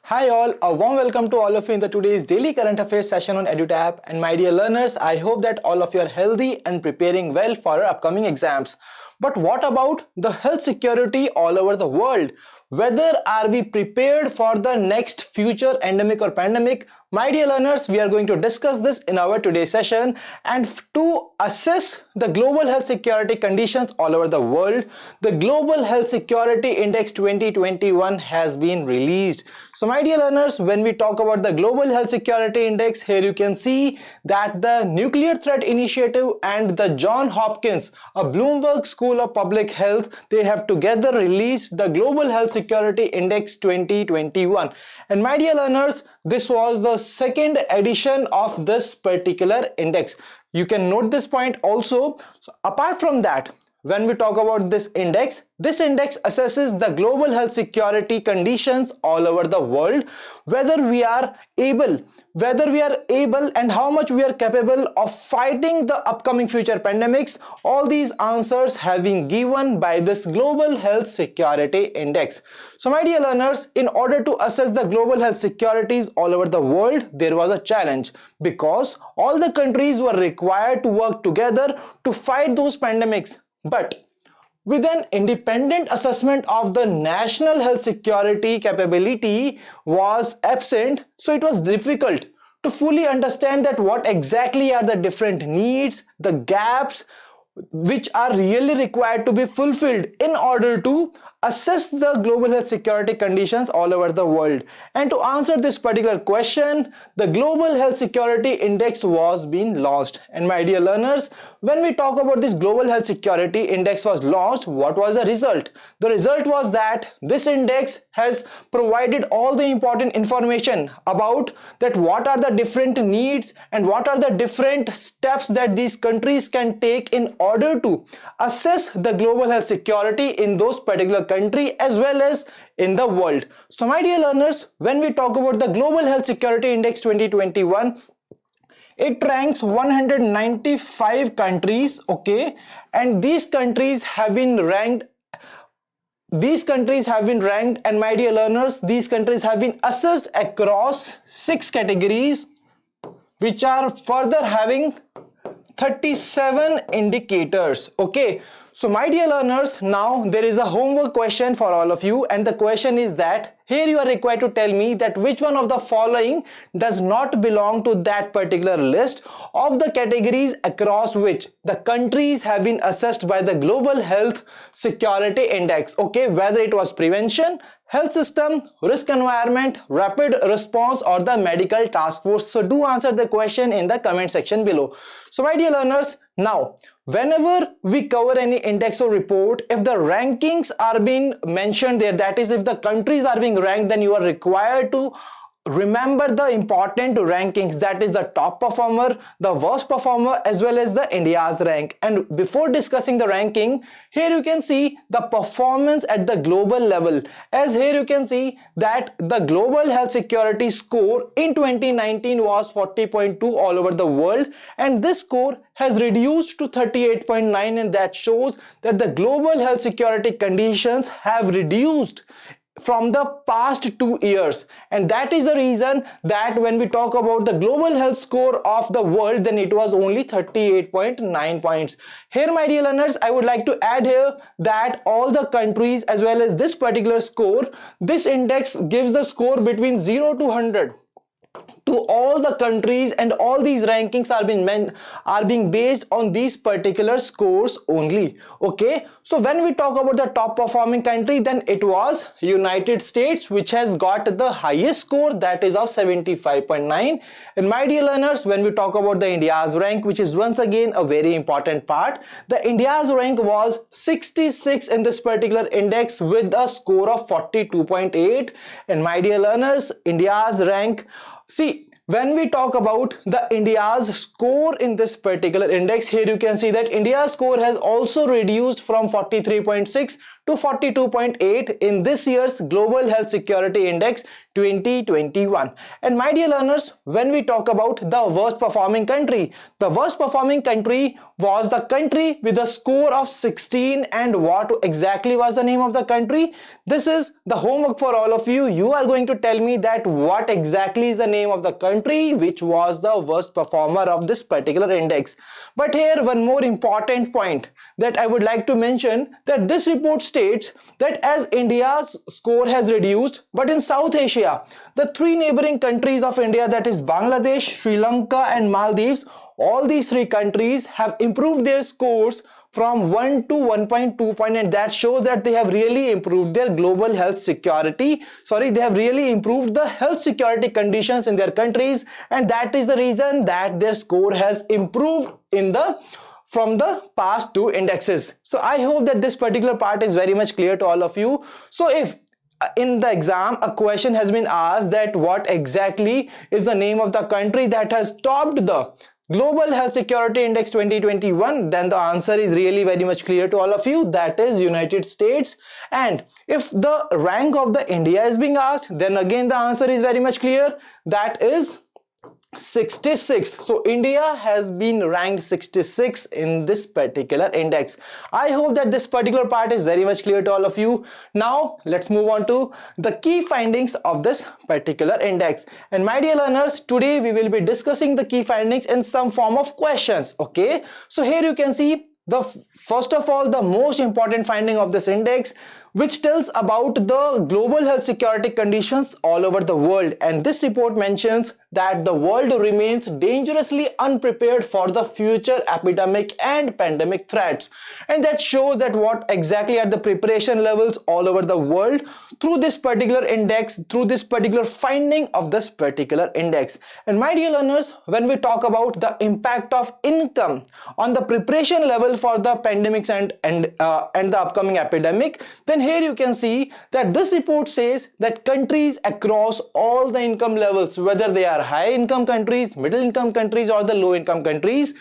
Hi all, a warm welcome to all of you in the today's daily current affairs session on EduTap. And my dear learners, I hope that all of you are healthy and preparing well for our upcoming exams. But what about the health security all over the world? Whether are we prepared for the next future endemic or pandemic? My dear learners, we are going to discuss this in our today's session. And to assess the global health security conditions all over the world, the Global Health Security Index 2021 has been released. So my dear learners, when we talk about the Global Health Security Index, here you can see that the Nuclear Threat Initiative and the Johns Hopkins, a Bloomberg School of Public Health, they have together released the Global Health Security Index 2021. And my dear learners, this was the second edition of this particular index. You can note this point also. So apart from that, when we talk about this index assesses the global health security conditions all over the world, whether we are able and how much we are capable of fighting the upcoming future pandemics. All these answers have been given by this Global Health Security Index. So my dear learners, in order to assess the global health securities all over the world, there was a challenge because all the countries were required to work together to fight those pandemics. But with an independent assessment of the national health security capability was absent, so it was difficult to fully understand that what exactly are the different needs, the gaps which are really required to be fulfilled in order to assess the global health security conditions all over the world. And to answer this particular question, the Global Health Security Index was being launched. And my dear learners, when we talk about this Global Health Security Index was launched, what was the result? The result was that this index has provided all the important information about that what are the different needs and what are the different steps that these countries can take in order to assess the global health security in those particular country as well as in the world. So my dear learners, when we talk about the Global Health Security Index 2021, it ranks 195 countries, okay, and these countries have been ranked and my dear learners, these countries have been assessed across 6 categories which are further having 37 indicators, okay. So my dear learners, now there is a homework question for all of you, and the question is that here you are required to tell me that which one of the following does not belong to that particular list of the categories across which the countries have been assessed by the Global Health Security Index, okay, whether it was prevention, health system, risk environment, rapid response or the medical task force. So do answer the question in the comment section below. So my dear learners, now whenever we cover any index or report, if the rankings are being mentioned there, that is if the countries are being ranked, then you are required to remember the important rankings, that is the top performer, the worst performer as well as the India's rank. And before discussing the ranking, here you can see the performance at the global level, as here you can see that the global health security score in 2019 was 40.2 all over the world, and this score has reduced to 38.9, and that shows that the global health security conditions have reduced from the past 2 years. And that is the reason that when we talk about the global health score of the world, then it was only 38.9 points. Here my dear learners, I would like to add here that all the countries as well as this particular score, this index gives the score between 0 to 100 to all the countries, and all these rankings are being based on these particular scores only, okay. So when we talk about the top performing country, then it was United States, which has got the highest score, that is of 75.9. and my dear learners, when we talk about the India's rank, which is once again a very important part, the India's rank was 66 in this particular index with a score of 42.8. and my dear learners, India's rank, see, when we talk about the India's score in this particular index, here you can see that India's score has also reduced from 43.6 to 42.8 in this year's Global Health Security Index 2021. And my dear learners, when we talk about the worst performing country, the worst performing country was the country with a score of 16. And what exactly was the name of the country? This is the homework for all of you. You are going to tell me that what exactly is the name of the country which was the worst performer of this particular index. But here one more important point that I would like to mention, that this report states that as India's score has reduced, but in South Asia, the three neighboring countries of India, that is Bangladesh, Sri Lanka and Maldives, all these three countries have improved their scores from 1 to 1.2 point, and that shows that they have really improved their global health security. They have really improved the health security conditions in their countries, and that is the reason that their score has improved from the past two indexes. So I hope that this particular part is very much clear to all of you. So if in the exam a question has been asked that what exactly is the name of the country that has topped the Global Health Security Index 2021, then the answer is really very much clear to all of you, that is United States. And if the rank of the India is being asked, then again the answer is very much clear, that is 66. So India has been ranked 66 in this particular index. I hope that this particular part is very much clear to all of you. Now let's move on to the key findings of this particular index. And my dear learners, today we will be discussing the key findings in some form of questions. Okay, so here you can see the first of all the most important finding of this index, which tells about the global health security conditions all over the world. And this report mentions that the world remains dangerously unprepared for the future epidemic and pandemic threats. And that shows that what exactly are the preparation levels all over the world through this particular index, through this particular finding of this particular index. And my dear learners, when we talk about the impact of income on the preparation level for the pandemics and the upcoming epidemic, then here you can see that this report says that countries across all the income levels, whether they are high income countries, middle income countries or the low income countries,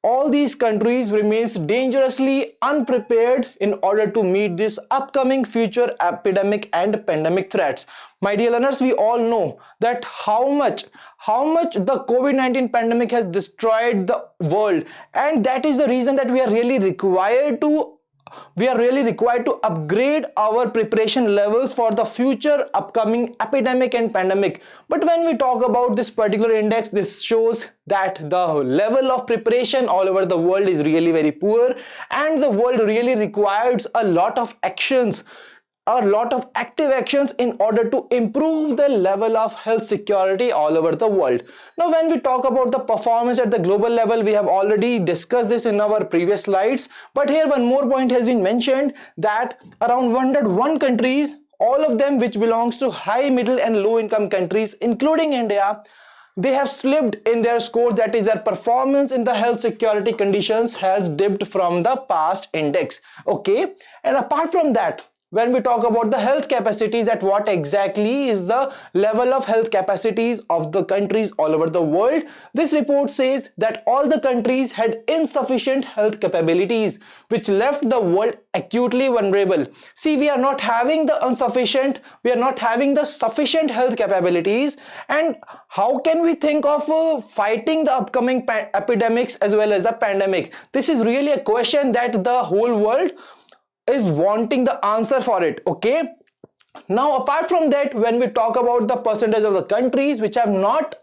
all these countries remains dangerously unprepared in order to meet this upcoming future epidemic and pandemic threats. My dear learners, we all know that how much the COVID-19 pandemic has destroyed the world, and that is the reason that we are really required to upgrade our preparation levels for the future upcoming epidemic and pandemic. But when we talk about this particular index, this shows that the level of preparation all over the world is really very poor, and the world really requires a lot of actions, a lot of active actions in order to improve the level of health security all over the world. Now, when we talk about the performance at the global level, we have already discussed this in our previous slides, but here one more point has been mentioned, that around 101 countries, all of them which belongs to high, middle and low income countries, including India, they have slipped in their scores, that is their performance in the health security conditions has dipped from the past index. Okay, and apart from that, when we talk about the health capacities, that what exactly is the level of health capacities of the countries all over the world, this report says that all the countries had insufficient health capabilities, which left the world acutely vulnerable. See, we are not having the sufficient health capabilities, and how can we think of fighting the upcoming epidemics as well as the pandemic? This is really a question that the whole world is wanting the answer for it. Okay, now apart from that, when we talk about the percentage of the countries which have not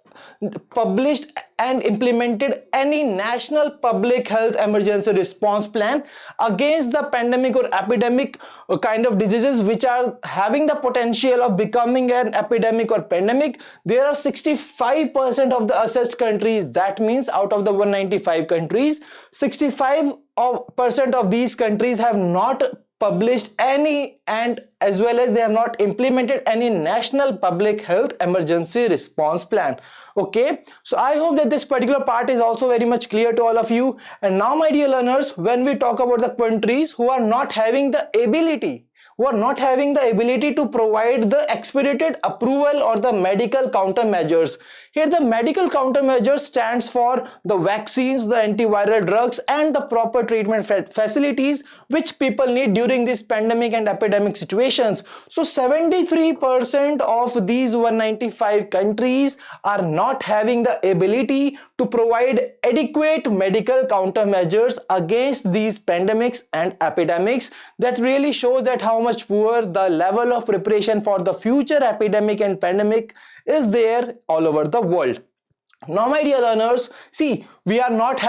published and implemented any national public health emergency response plan against the pandemic or epidemic kind of diseases which are having the potential of becoming an epidemic or pandemic, there are 65% of the assessed countries. That means out of the 195 countries, 65% of these countries have not published any, and as well as they have not implemented any national public health emergency response plan. Okay, so I hope that this particular part is also very much clear to all of you. And now, my dear learners, when we talk about the countries who are not having the ability who are not having the ability to provide the expedited approval or the medical countermeasures. Here the medical countermeasures stands for the vaccines, the antiviral drugs and the proper treatment facilities which people need during this pandemic and epidemic situations. So 73% of these 195 countries are not having the ability to provide adequate medical countermeasures against these pandemics and epidemics. That really shows that how much poor the level of preparation for the future epidemic and pandemic is there all over the world. Now my dear learners, see, we have not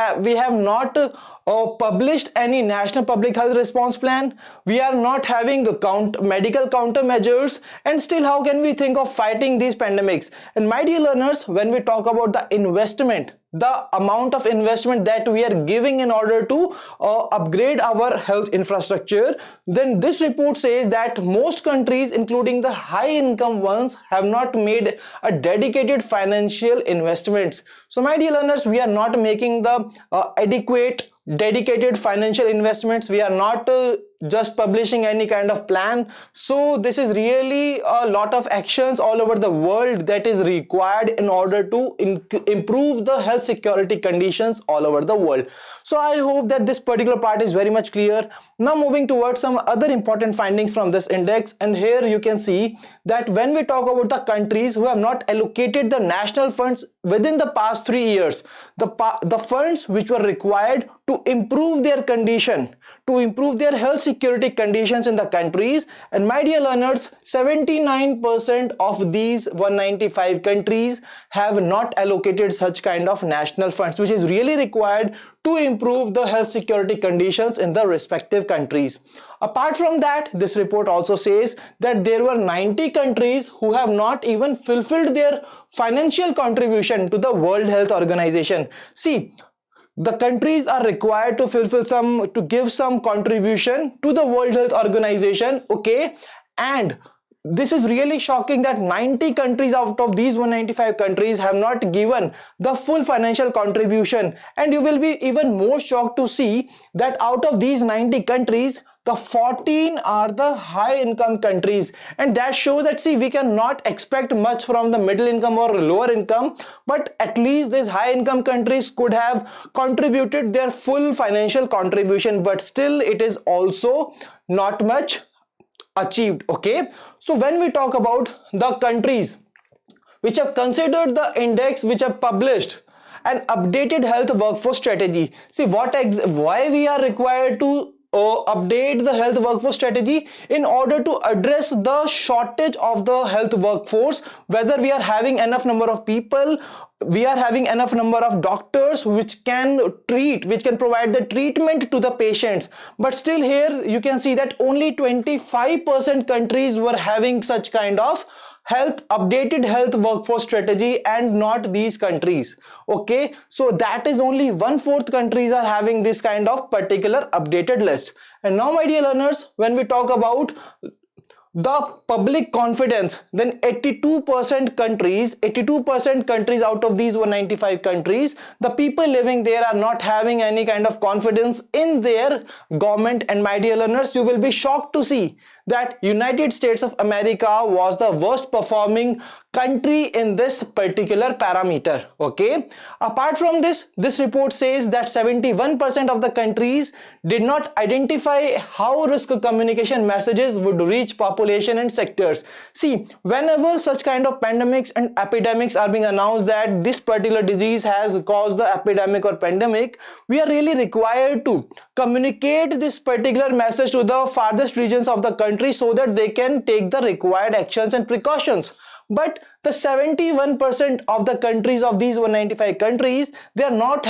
published any national public health response plan. We are not having medical countermeasures, and still how can we think of fighting these pandemics? And my dear learners, when we talk about the investment, the amount of investment that we are giving in order to upgrade our health infrastructure, then this report says that most countries, including the high income ones, have not made a dedicated financial investments. So my dear learners, we are not making the adequate dedicated financial investments. We are not just publishing any kind of plan. So this is really a lot of actions all over the world that is required in order to improve the health security conditions all over the world. So I hope that this particular part is very much clear. Now moving towards some other important findings from this index, and here you can see that when we talk about the countries who have not allocated the national funds within the past 3 years, the funds which were required to improve their condition, to improve their health security conditions in the countries, and my dear learners, 79% of these 195 countries have not allocated such kind of national funds, which is really required to improve the health security conditions in the respective countries. Apart from that, this report also says that there were 90 countries who have not even fulfilled their financial contribution to the World Health Organization. See, the countries are required to give some contribution to the World Health Organization, okay? And this is really shocking that 90 countries out of these 195 countries have not given the full financial contribution. And you will be even more shocked to see that out of these 90 countries, the 14 are the high income countries, and that shows that, see, we cannot expect much from the middle income or lower income, but at least these high income countries could have contributed their full financial contribution, but still it is also not much achieved, okay? So when we talk about the countries which have considered the index, which have published an updated health workforce strategy, see why we are required to update the health workforce strategy in order to address the shortage of the health workforce, whether we are having enough number of people, we are having enough number of doctors which can provide the treatment to the patients. But still here you can see that only 25% countries were having such kind of updated health workforce strategy, and not these countries, okay? So that is only 1/4 countries are having this kind of particular updated list. And now my dear learners, when we talk about the public confidence, then 82% countries out of these 195 countries, the people living there are not having any kind of confidence in their government. And my dear learners, you will be shocked to see that United States of America was the worst performing country in this particular parameter, okay? Apart from this, this report says that 71% of the countries did not identify how risk communication messages would reach population and sectors. See, whenever such kind of pandemics and epidemics are being announced that this particular disease has caused the epidemic or pandemic, we are really required to communicate this particular message to the farthest regions of the country so that they can take the required actions and precautions. But the 71% of the countries of these 195 countries, they have not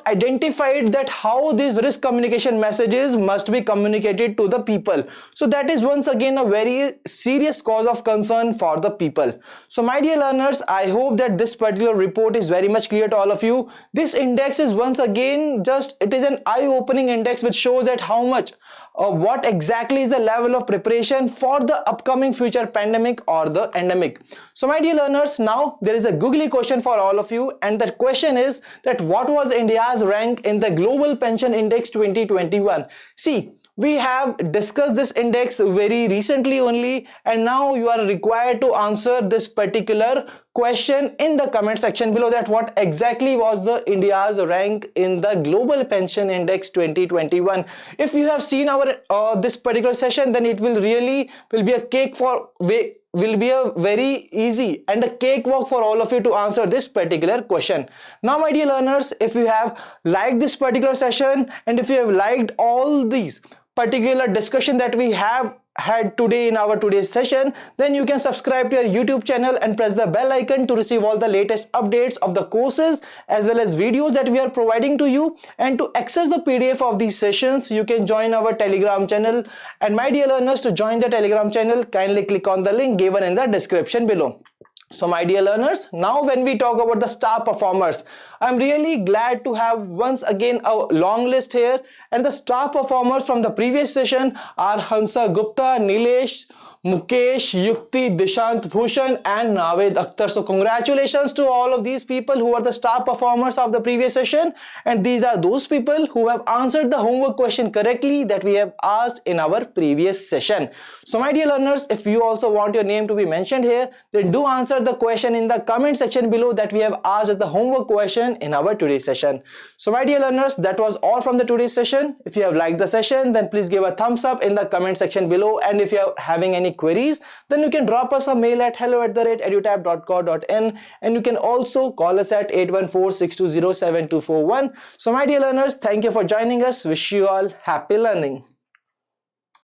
identified that how these risk communication messages must be communicated to the people. So that is once again a very serious cause of concern for the people. So my dear learners, I hope that this particular report is very much clear to all of you. This index is once again it is an eye-opening index which shows that how much what exactly is the level of preparation for the upcoming future pandemic or the endemic. So my dear learners, now there is a googly question for all of you, and the question is that what was India's rank in the Global Pension Index 2021? See, We have discussed this index very recently only, and now you are required to answer this particular question in the comment section below, that what exactly was the India's rank in the Global Pension Index 2021. If you have seen our this particular session, then it will be a cake for will be a very easy and a cakewalk for all of you to answer this particular question. Now, my dear learners, if you have liked this particular session and if you have liked all these particular discussion that we have had today in our today's session, then you can subscribe to our YouTube channel and press the bell icon to receive all the latest updates of the courses as well as videos that we are providing to you. And to access the PDF of these sessions, you can join our Telegram channel. And my dear learners, to join the Telegram channel, kindly click on the link given in the description below. So my dear learners, now when we talk about the star performers, I'm really glad to have once again a long list here, and the star performers from the previous session are Hansa Gupta, Nilesh, Mukesh, Yukti, Dishant Bhushan and Naved Akhtar. So congratulations to all of these people who are the star performers of the previous session, and these are those people who have answered the homework question correctly that we have asked in our previous session. So my dear learners, if you also want your name to be mentioned here, then do answer the question in the comment section below that we have asked as the homework question in our today's session. So my dear learners, that was all from the today's session. If you have liked the session, then please give a thumbs up in the comment section below, and if you are having any queries, then you can drop us a mail at hello@edutap.co.in, and you can also call us at 814-620-7241. So my dear learners, thank you for joining us. Wish you all happy learning.